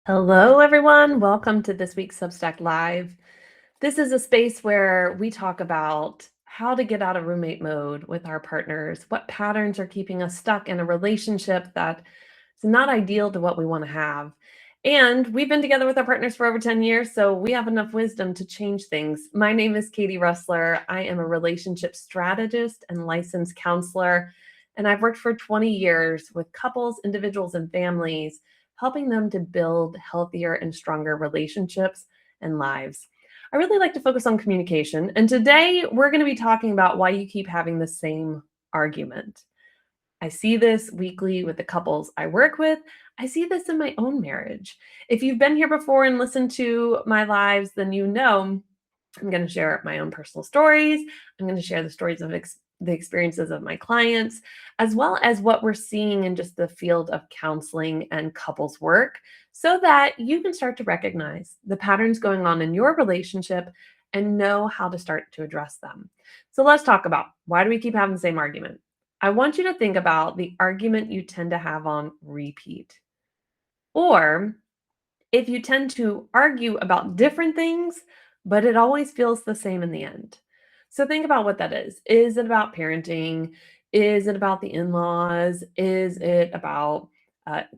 Hello, everyone. Welcome to this week's Substack Live. This is a space where we talk about how to get out of roommate mode with our partners, what patterns are keeping us stuck in a relationship that is not ideal to what we want to have. And we've been together with our partners for over 10 years, so we have enough wisdom to change things. My name is Katie Rössler. I am a relationship strategist and licensed counselor, and I've worked for 20 years with couples, individuals, and families, helping them to build healthier and stronger relationships and lives. I really like to focus on communication. And today we're going to be talking about why you keep having the same argument. I see this weekly with the couples I work with. I see this in my own marriage. If you've been here before and listened to my lives, then you know I'm going to share my own personal stories. I'm going to share the stories of the experiences of my clients, as well as what we're seeing in just the field of counseling and couples work, so that you can start to recognize the patterns going on in your relationship and know how to start to address them. So let's talk about, why do we keep having the same argument? I want you to think about the argument you tend to have on repeat. Or if you tend to argue about different things, but it always feels the same in the end. So think about what that is. Is it about parenting? Is it about the in-laws? Is it about,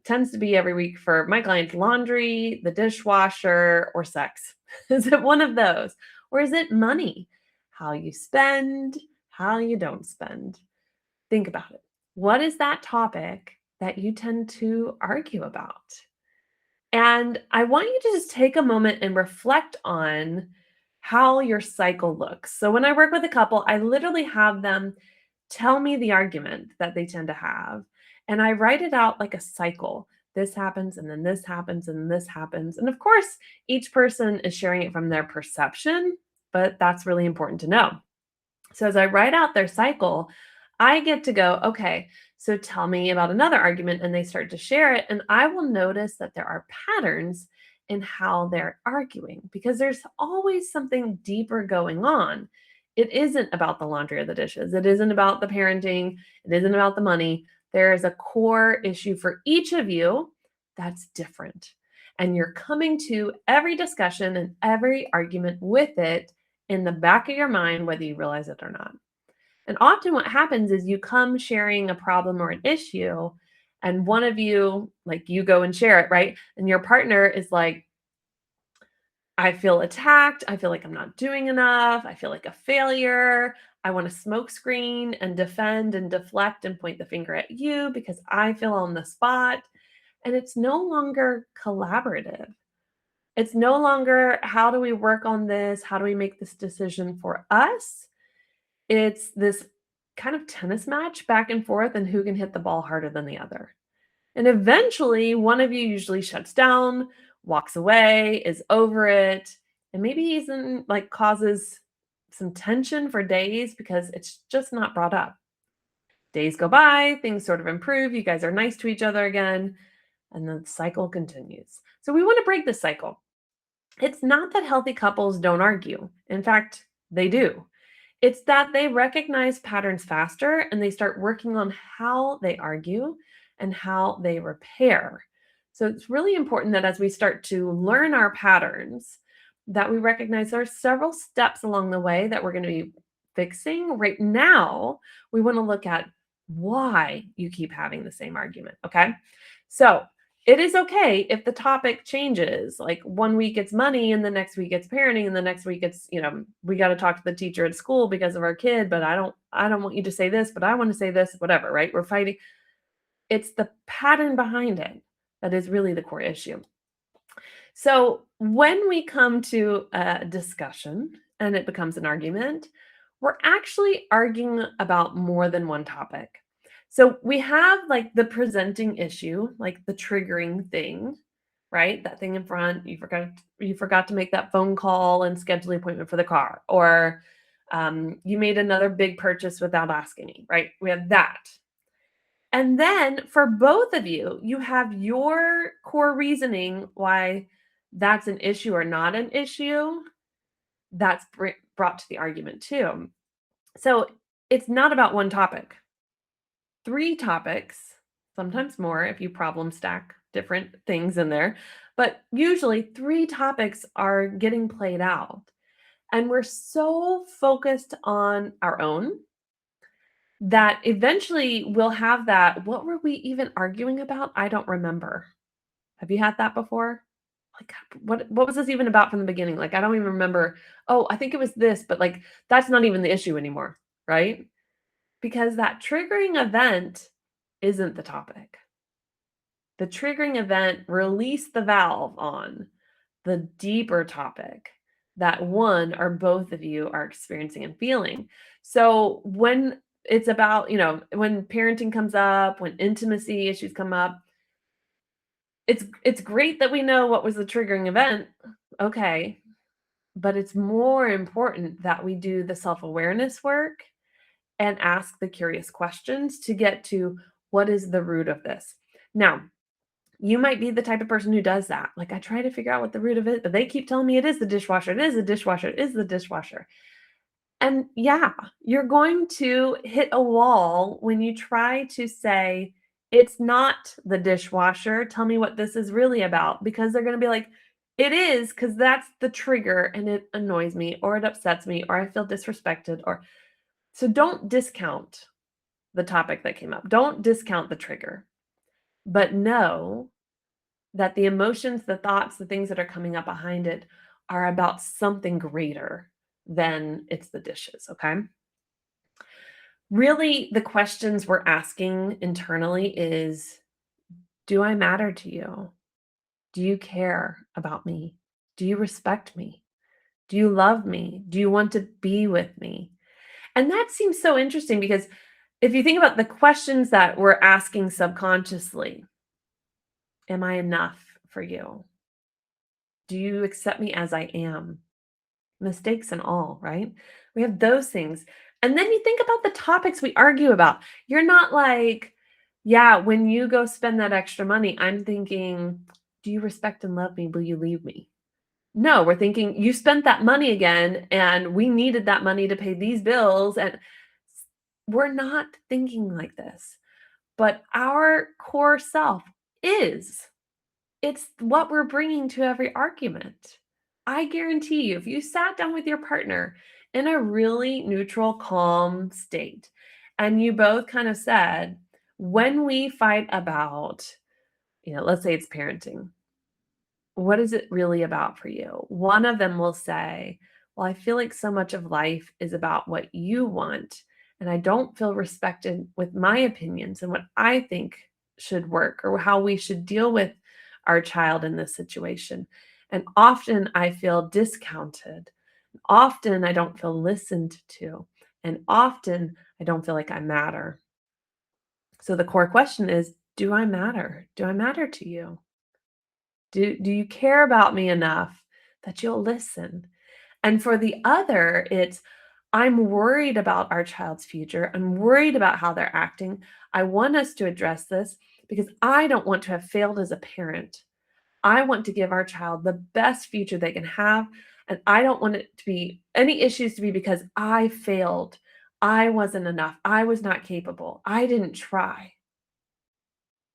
tends to be every week for my clients, laundry, the dishwasher, or sex? Is it one of those? Or is it money? How you spend, how you don't spend. Think about it. What is that topic that you tend to argue about? And I want you to just take a moment and reflect on how your cycle looks. So when I work with a couple, I literally have them tell me the argument that they tend to have. And I write it out like a cycle. This happens, and then this happens, and this happens. And of course, each person is sharing it from their perception, but that's really important to know. So as I write out their cycle, I get to go, okay, so tell me about another argument, and they start to share it. And I will notice that there are patterns in how they're arguing because there's always something deeper going on. It isn't about the laundry or the dishes. It isn't about the parenting. It isn't about the money. There is a core issue for each of you that's different. And you're coming to every discussion and every argument with it in the back of your mind, whether you realize it or not. And often what happens is you come sharing a problem or an issue, and one of you, like you go and share it, right? And your partner is like, I feel attacked. I feel like I'm not doing enough. I feel like a failure. I want to smoke screen and defend and deflect and point the finger at you because I feel on the spot. And it's no longer collaborative. It's no longer, how do we work on this? How do we make this decision for us? It's this kind of tennis match back and forth and who can hit the ball harder than the other. And eventually, one of you usually shuts down, walks away, is over it, and maybe even like causes some tension for days because it's just not brought up. Days go by, things sort of improve, you guys are nice to each other again, and the cycle continues. So we want to break this cycle. It's not that healthy couples don't argue. In fact, they do. It's that they recognize patterns faster and they start working on how they argue and how they repair. So it's really important that as we start to learn our patterns, that we recognize there are several steps along the way that we're going to be fixing. Right now, we want to look at why you keep having the same argument. Okay. So it is okay if the topic changes. Like one week it's money, and the next week it's parenting, and the next week it's, we got to talk to the teacher at school because of our kid, but I don't want you to say this, but I want to say this, whatever, right? We're fighting. It's the pattern behind it that is really the core issue. So when we come to a discussion and it becomes an argument, we're actually arguing about more than one topic. So we have like the presenting issue, like the triggering thing, right? That thing in front, you forgot to make that phone call and schedule the appointment for the car, or you made another big purchase without asking me, right? We have that. And then for both of you, you have your core reasoning why that's an issue or not an issue. That's brought to the argument too. So it's not about one topic. 3 topics, sometimes more if you problem stack different things in there, but usually 3 topics are getting played out. And we're so focused on our own that eventually we'll have that, "What were we even arguing about? I don't remember." Have you had that before? Like, what was this even about from the beginning? Like, I don't even remember. Oh, I think it was this, but, like, that's not even the issue anymore, right? Because that triggering event isn't the topic. The triggering event released the valve on the deeper topic that one or both of you are experiencing and feeling. So when it's about, when parenting comes up, when intimacy issues come up, it's great that we know what was the triggering event. Okay, but it's more important that we do the self-awareness work and ask the curious questions to get to what is the root of this. Now, you might be the type of person who does that. Like, I try to figure out what the root of it, but they keep telling me it is the dishwasher. It is the dishwasher. It is the dishwasher. And yeah, you're going to hit a wall when you try to say, it's not the dishwasher. Tell me what this is really about. Because they're going to be like, it is, because that's the trigger and it annoys me or it upsets me or I feel disrespected. Or so don't discount the topic that came up. Don't discount the trigger, but know that the emotions, the thoughts, the things that are coming up behind it are about something greater than it's the dishes, okay? Really, the questions we're asking internally is, do I matter to you? Do you care about me? Do you respect me? Do you love me? Do you want to be with me? And that seems so interesting because if you think about the questions that we're asking subconsciously, am I enough for you? Do you accept me as I am? Mistakes and all, right? We have those things. And then you think about the topics we argue about. You're not like, yeah, when you go spend that extra money, I'm thinking, do you respect and love me? Will you leave me? No, we're thinking you spent that money again and we needed that money to pay these bills. And we're not thinking like this. But our core self is. It's what we're bringing to every argument. I guarantee you, if you sat down with your partner in a really neutral, calm state, and you both kind of said, when we fight about, let's say it's parenting, what is it really about for you? One of them will say, well, I feel like so much of life is about what you want, and I don't feel respected with my opinions and what I think should work or how we should deal with our child in this situation. And often I feel discounted. Often I don't feel listened to. And often I don't feel like I matter. So the core question is, do I matter? Do I matter to you? Do you care about me enough that you'll listen? And for the other, it's, I'm worried about our child's future. I'm worried about how they're acting. I want us to address this because I don't want to have failed as a parent. I want to give our child the best future they can have. And I don't want it to be any issues to be because I failed. I wasn't enough. I was not capable. I didn't try.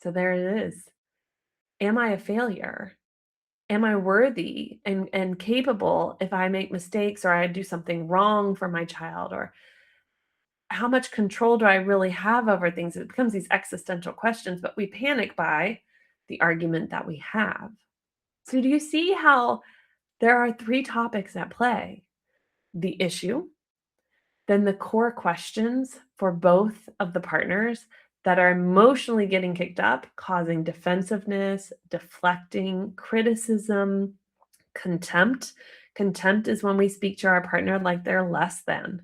So there it is. Am I a failure? Am I worthy and capable if I make mistakes or I do something wrong for my child? Or how much control do I really have over things? It becomes these existential questions, but we panic by the argument that we have. So do you see how there are 3 topics at play? The issue, then the core questions for both of the partners that are emotionally getting kicked up, causing defensiveness, deflecting, criticism, contempt. Contempt is when we speak to our partner like they're less than.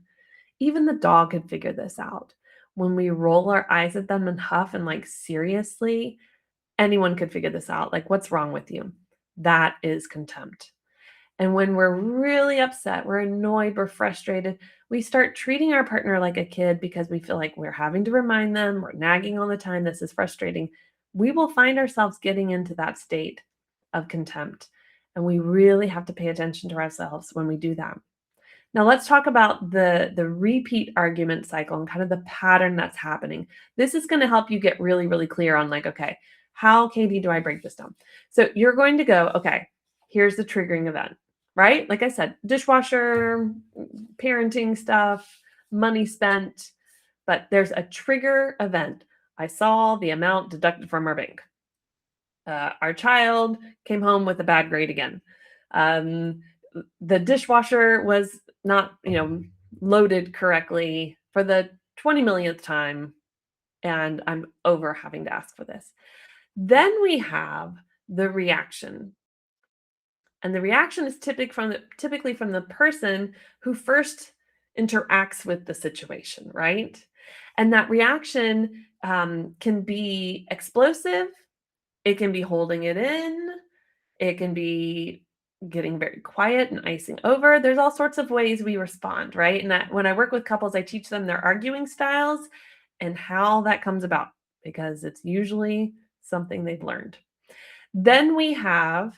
Even the dog could figure this out. When we roll our eyes at them and huff and like, seriously, anyone could figure this out. Like, what's wrong with you? That is contempt. And when we're really upset, we're annoyed, we're frustrated, we start treating our partner like a kid because we feel like we're having to remind them, we're nagging all the time, this is frustrating. We will find ourselves getting into that state of contempt. And we really have to pay attention to ourselves when we do that. Now let's talk about the repeat argument cycle and kind of the pattern that's happening. This is going to help you get really, really clear on like, okay, How, Katie, do I break this down? So you're going to go, okay, here's the triggering event, right? Like I said, dishwasher, parenting stuff, money spent, but there's a trigger event. I saw the amount deducted from our bank. Our child came home with a bad grade again. Um, the dishwasher was not, loaded correctly for the 20 millionth time, and I'm over having to ask for this. Then we have the reaction. And the reaction is typically from the person who first interacts with the situation, right? And that reaction can be explosive, it can be holding it in, it can be getting very quiet and icing over. There's all sorts of ways we respond, right? And that when I work with couples, I teach them their arguing styles and how that comes about because it's usually something they've learned. Then we have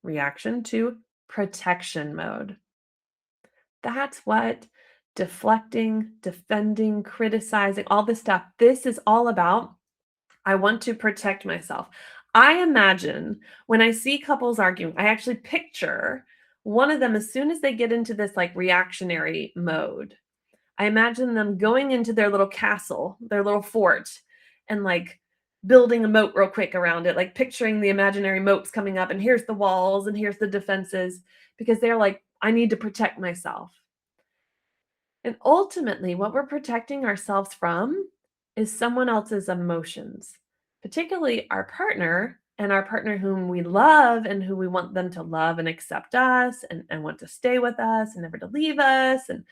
reaction to protection mode. That's what deflecting, defending, criticizing, all this stuff, this is all about. I want to protect myself. I imagine when I see couples arguing, I actually picture one of them as soon as they get into this like reactionary mode. I imagine them going into their little castle, their little fort, and like building a moat real quick around it, like picturing the imaginary moats coming up, and here's the walls, and here's the defenses, because they're like, I need to protect myself. And ultimately, what we're protecting ourselves from is someone else's emotions, particularly our partner and our partner whom we love and who we want them to love and accept us and want to stay with us and never to leave us and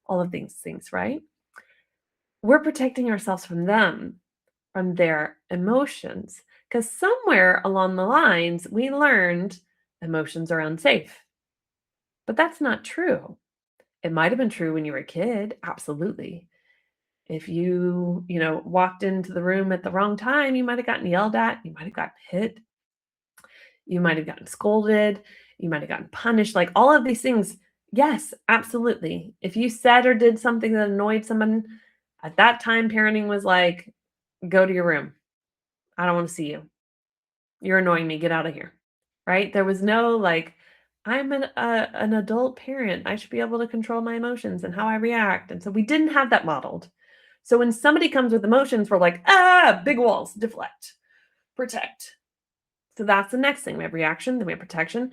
all of these things, right? We're protecting ourselves from them, from their emotions, because somewhere along the lines, we learned emotions are unsafe. But that's not true. It might have been true when you were a kid, absolutely. If you walked into the room at the wrong time, you might have gotten yelled at, you might have gotten hit, you might have gotten scolded, you might have gotten punished, like all of these things. Yes, absolutely. If you said or did something that annoyed someone, at that time, parenting was like, go to your room. I don't want to see you. You're annoying me. Get out of here. Right? There was no like, I'm an adult parent. I should be able to control my emotions and how I react. And so we didn't have that modeled. So when somebody comes with emotions, we're like, big walls, deflect, protect. So that's the next thing. We have reaction, then we have protection.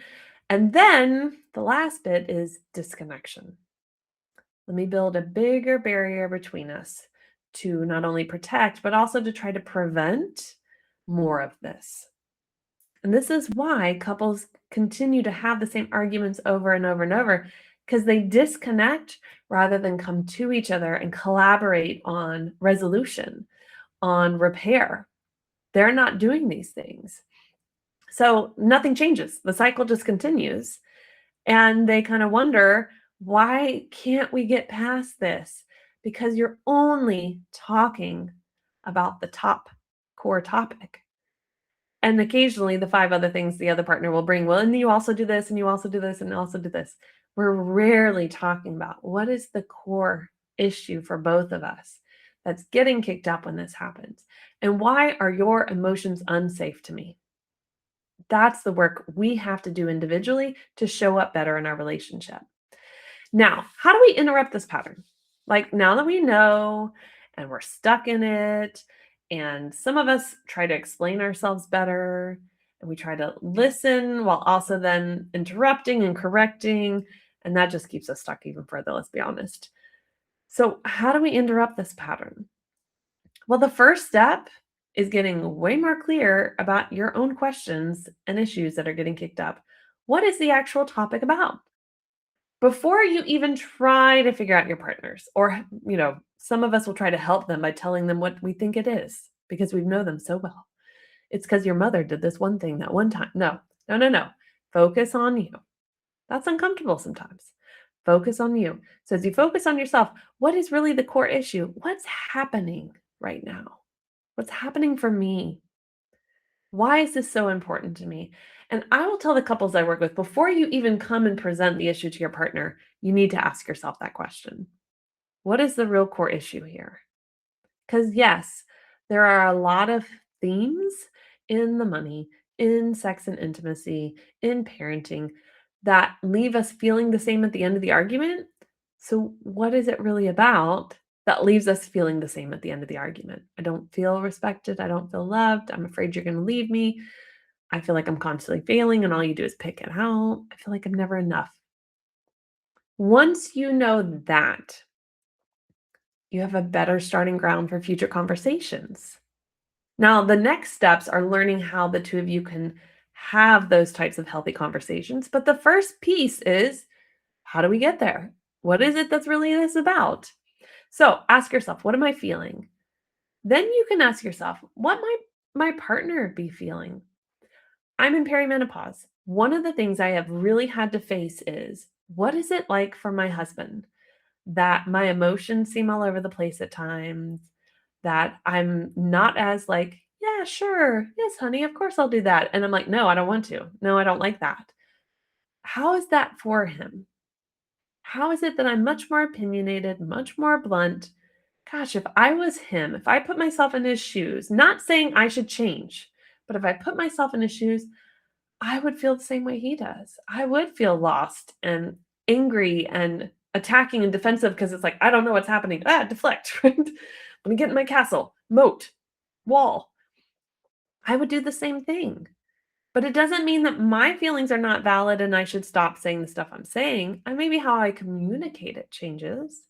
And then the last bit is disconnection. Let me build a bigger barrier between us to not only protect, but also to try to prevent more of this. And this is why couples continue to have the same arguments over and over and over because they disconnect rather than come to each other and collaborate on resolution, on repair. They're not doing these things. So nothing changes. The cycle just continues. And they kind of wonder, why can't we get past this? Because you're only talking about the top core topic. And occasionally the 5 other things the other partner will bring, well, and you also do this, and you also do this, and also do this. We're rarely talking about what is the core issue for both of us that's getting kicked up when this happens. And why are your emotions unsafe to me? That's the work we have to do individually to show up better in our relationship. Now, how do we interrupt this pattern? Like now that we know and we're stuck in it, and some of us try to explain ourselves better, and we try to listen while also then interrupting and correcting, and that just keeps us stuck even further, let's be honest. So, how do we interrupt this pattern? Well, the first step is getting way more clear about your own questions and issues that are getting kicked up. What is the actual topic about? Before you even try to figure out your partners, or, some of us will try to help them by telling them what we think it is because we know them so well. It's because your mother did this one thing that one time. No, no, no, no. Focus on you. That's uncomfortable sometimes. Focus on you. So as you focus on yourself, what is really the core issue? What's happening right now? What's happening for me? Why is this so important to me? And I will tell the couples I work with, before you even come and present the issue to your partner, you need to ask yourself that question. What is the real core issue here? Because yes, there are a lot of themes in the money, in sex and intimacy, in parenting that leave us feeling the same at the end of the argument. So, what is it really about that leaves us feeling the same at the end of the argument? I don't feel respected. I don't feel loved. I'm afraid you're going to leave me. I feel like I'm constantly failing, and all you do is pick it out. I feel like I'm never enough. Once you know that, you have a better starting ground for future conversations. Now, the next steps are learning how the two of you can have those types of healthy conversations. But the first piece is, how do we get there? What is it that's really this about? So ask yourself, what am I feeling? Then you can ask yourself, what might my partner be feeling? I'm in perimenopause. One of the things I have really had to face is, what is it like for my husband? That my emotions seem all over the place at times, that I'm not as like, "Yeah, sure. Yes, honey, of course I'll do that." And I'm like, "No, I don't want to. No, I don't like that." How is that for him? How is it that I'm much more opinionated, much more blunt? Gosh, if I was him, if I put myself in his shoes, not saying I should change, but if I put myself in his shoes, I would feel the same way he does. I would feel lost and angry and attacking and defensive because it's like, I don't know what's happening. Ah, deflect, right? Let me get in my castle, moat, wall. I would do the same thing. But it doesn't mean that my feelings are not valid and I should stop saying the stuff I'm saying. And maybe how I communicate it changes.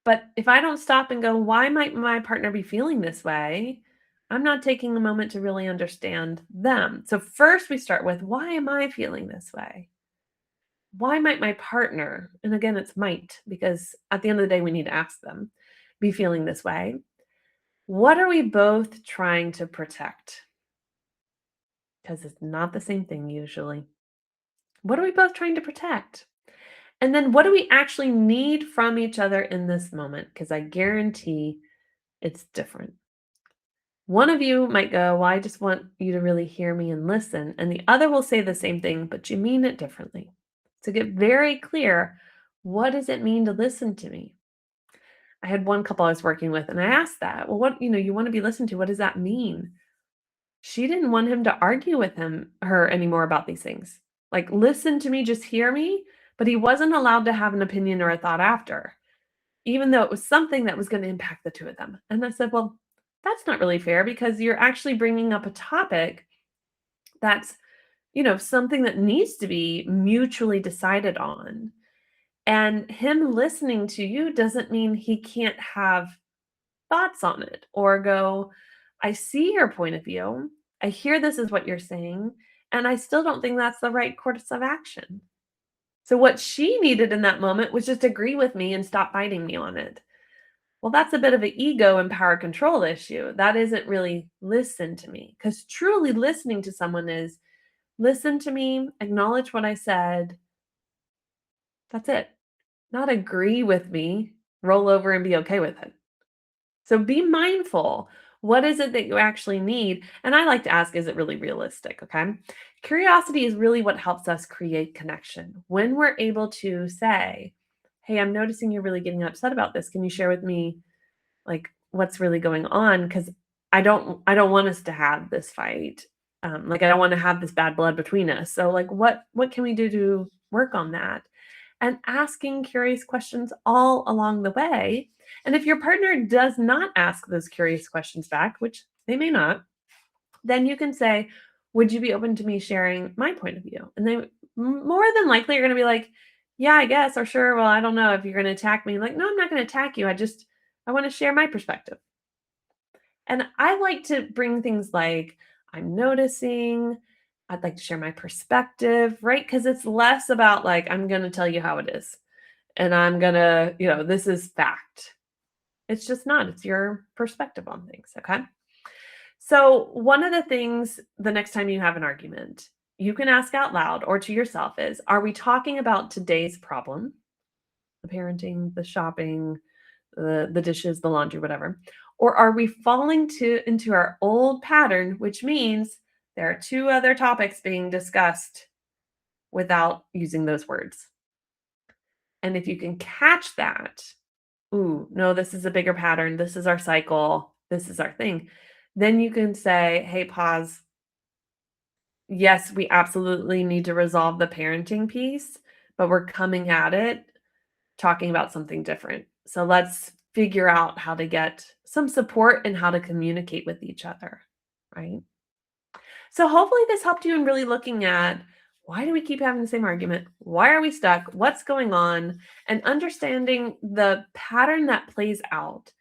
But if I don't stop and go, why might my partner be feeling this way? I'm not taking a moment to really understand them. So, first we start with, why am I feeling this way? Why might my partner, and again, it's might, because at the end of the day, we need to ask them, be feeling this way? What are we both trying to protect? Because it's not the same thing usually. What are we both trying to protect? And then what do we actually need from each other in this moment? Because I guarantee it's different. One of you might go, well, I just want you to really hear me and listen. And the other will say the same thing, but you mean it differently. So get very clear. What does it mean to listen to me? I had one couple I was working with, and I asked that, well, what, you want to be listened to. What does that mean? She didn't want him to argue with her anymore about these things. Like, listen to me, just hear me. But he wasn't allowed to have an opinion or a thought after, even though it was something that was going to impact the two of them. And I said, well, that's not really fair because you're actually bringing up a topic that's, something that needs to be mutually decided on. And him listening to you doesn't mean he can't have thoughts on it or go, I see your point of view. I hear this is what you're saying. And I still don't think that's the right course of action. So, what she needed in that moment was just agree with me and stop fighting me on it. Well, that's a bit of an ego and power control issue. That isn't really listen to me. Because truly listening to someone is listen to me, acknowledge what I said. That's it. Not agree with me, roll over and be okay with it. So be mindful. What is it that you actually need? And I like to ask, is it really realistic? Okay. Curiosity is really what helps us create connection. When we're able to say, hey, I'm noticing you're really getting upset about this. Can you share with me like what's really going on? Because I don't want us to have this fight. Like I don't want to have this bad blood between us. So like what can we do to work on that? And asking curious questions all along the way. And if your partner does not ask those curious questions back, which they may not, then you can say, would you be open to me sharing my point of view? And they more than likely are going to be like, yeah, I guess, or sure. Well, I don't know if you're going to attack me. Like, no, I'm not going to attack you. I want to share my perspective. And I like to bring things like, I'm noticing, I'd like to share my perspective, right? Because it's less about like, I'm going to tell you how it is and I'm going to, this is fact. It's just not, it's your perspective on things. Okay. So, one of the things the next time you have an argument, you can ask out loud or to yourself is, are we talking about today's problem? The parenting, the shopping, the dishes, the laundry, whatever? Or are we falling into our old pattern, which means there are two other topics being discussed without using those words? And if you can catch that, ooh, no, this is a bigger pattern. This is our cycle. This is our thing. Then you can say, hey, pause. Yes, we absolutely need to resolve the parenting piece, but we're coming at it talking about something different. So let's figure out how to get some support and how to communicate with each other, right? So hopefully this helped you in really looking at why do we keep having the same argument? Why are we stuck? What's going on? And understanding the pattern that plays out,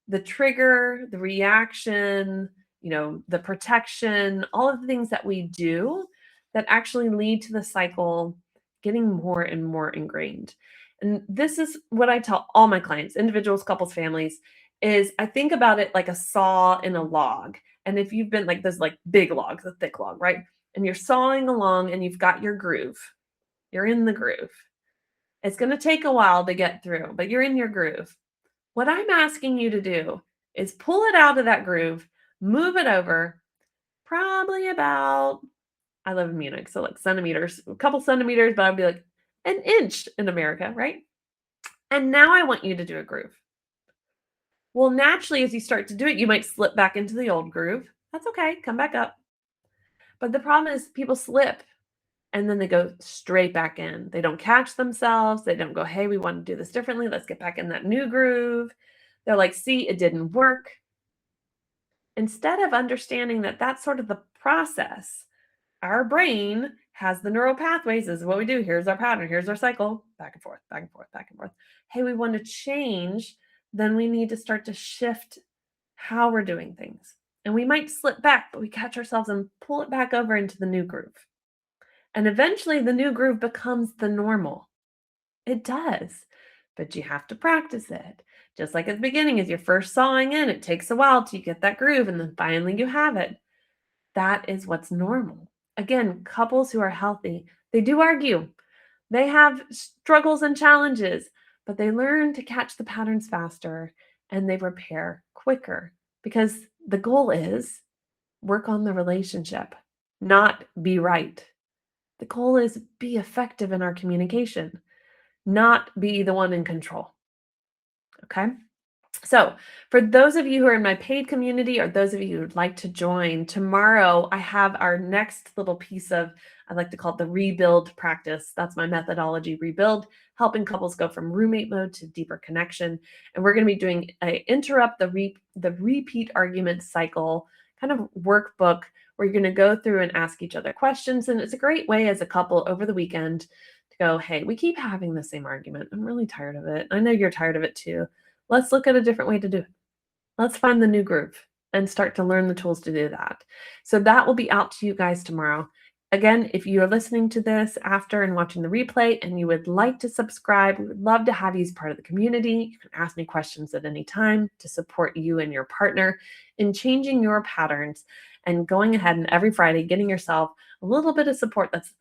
the trigger, the reaction, the protection, all of the things that we do that actually lead to the cycle getting more and more ingrained. And this is what I tell all my clients, individuals, couples, families, is I think about it like a saw in a log. And if you've been like this, like big logs, a thick log, right? And you're sawing along and you've got your groove, you're in the groove. It's going to take a while to get through, but you're in your groove. What I'm asking you to do is pull it out of that groove, move it over, probably about, I live in Munich, so like centimeters, a couple centimeters, but I'd be like an inch in America, right? And now I want you to do a groove. Well, naturally, as you start to do it, you might slip back into the old groove. That's okay. Come back up. But the problem is people slip and then they go straight back in. They don't catch themselves. They don't go, hey, we want to do this differently. Let's get back in that new groove. They're like, see, it didn't work. Instead of understanding that that's sort of the process, our brain has the neural pathways. This is what we do. Here's our pattern. Here's our cycle. Back and forth, back and forth, back and forth. Hey, we want to change. Then we need to start to shift how we're doing things. And we might slip back, but we catch ourselves and pull it back over into the new groove. And eventually the new groove becomes the normal. It does. But you have to practice it. Just like at the beginning, as you're first sawing in, it takes a while till you get that groove, and then finally you have it. That is what's normal. Again, couples who are healthy, they do argue. They have struggles and challenges, but they learn to catch the patterns faster and they repair quicker because the goal is work on the relationship, not be right. The goal is be effective in our communication, not be the one in control. Okay. So, for those of you who are in my paid community or those of you who would like to join, tomorrow I have our next little piece of, I like to call it the rebuild practice. That's my methodology, rebuild, helping couples go from roommate mode to deeper connection. And we're going to be doing a interrupt the repeat argument cycle kind of workbook where you're going to go through and ask each other questions. And it's a great way as a couple over the weekend to go, hey, we keep having the same argument. I'm really tired of it. I know you're tired of it too. Let's look at a different way to do it. Let's find the new groove and start to learn the tools to do that. So that will be out to you guys tomorrow. Again, if you are listening to this after and watching the replay and you would like to subscribe, we would love to have you as part of the community. You can ask me questions at any time to support you and your partner in changing your patterns and going ahead and every Friday getting yourself a little bit of support that's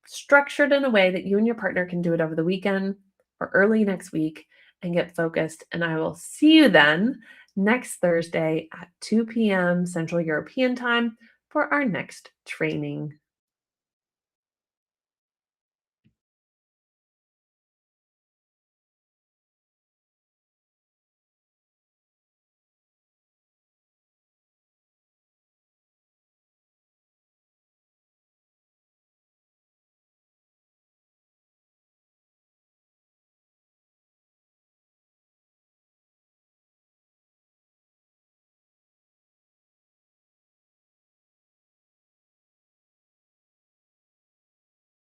structured in a way that you and your partner can do it over the weekend or early next week and get focused. And I will see you then next Thursday at 2 p.m. Central European Time for our next training.